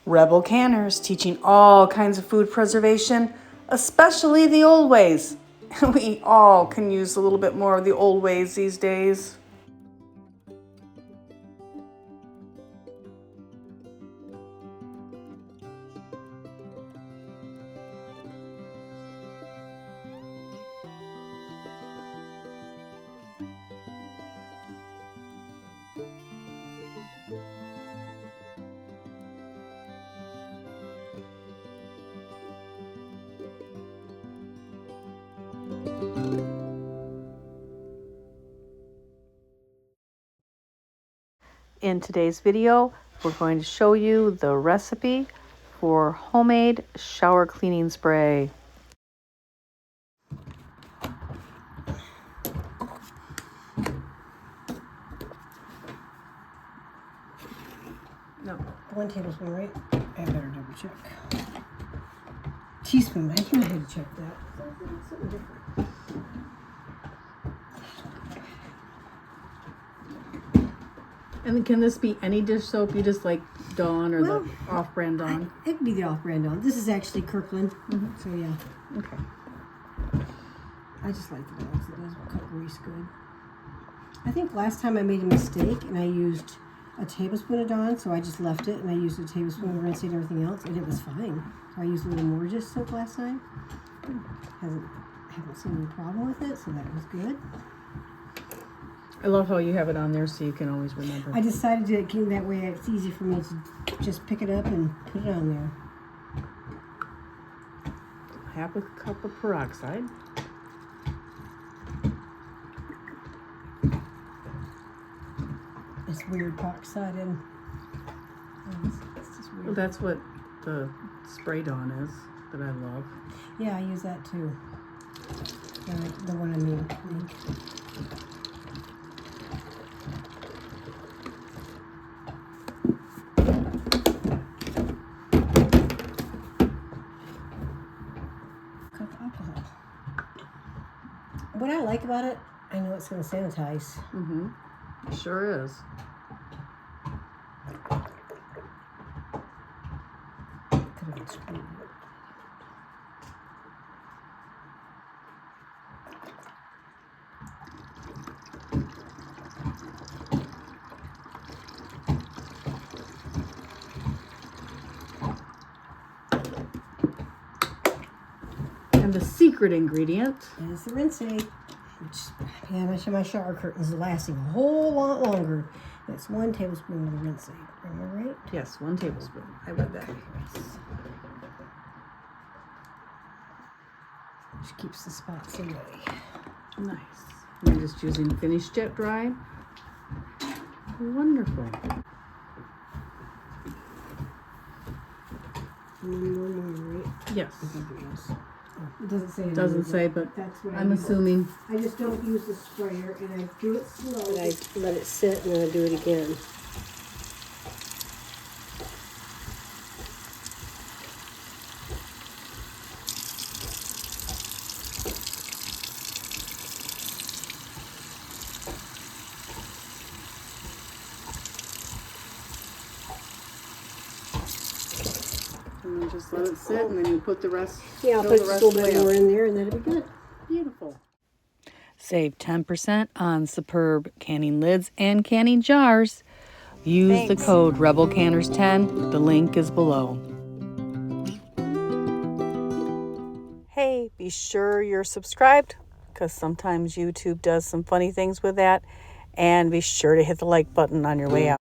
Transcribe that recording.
Rebel Canners, teaching all kinds of food preservation, especially the old ways. We all can use a little bit more of the old ways these days. In today's video, we're going to show you the recipe for homemade shower cleaning spray. No, 1 tablespoon, right? I better double check. Teaspoon, I think I had to check that. Something different. And can this be any dish soap? You just like Dawn or the off-brand Dawn? It could be the off-brand Dawn. This is actually Kirkland, so yeah. Okay. I just like the Dawn. It does cut grease good. I think last time I made a mistake and I used a tablespoon of Dawn, so I just left it and I used a tablespoon of Rinse Aid and everything else, and it was fine. So I used a little more just soap last time. Haven't seen any problem with it, so that was good. I love how you have it on there so you can always remember. I decided to keep that way. It's easy for me to just pick it up and put it on there. Half a cup of peroxide. It's weird peroxide in. It's just weird. Well, that's what the spray Dawn is that I love. Yeah, I use that too. The one I mean. Cup of alcohol. What I like about it, I know it's going to sanitize. Mm-hmm. It sure is. Could have been screwed. And the secret ingredient is the Rinse Aid, which my shower curtains are lasting a whole lot longer. It's 1 tablespoon of the Rinse Aid. Am I right? Yes, 1 tablespoon. I read that. Which keeps the spots away. Nice. I'm just using finished jet dry. Wonderful. Right? Yes. I think it is. It doesn't say. It doesn't say, but that's what I'm assuming. I just don't use the sprayer, and I do it slow. And I let it sit, and then I do it again. And then just let it sit, and then you put the rest. Yeah, I'll put just a little bit more in there, and that'll be good. Beautiful. Save 10% on superb canning lids and canning jars. Use the code RebelCanners10. The link is below. Hey, be sure you're subscribed, because sometimes YouTube does some funny things with that. And be sure to hit the like button on your way out.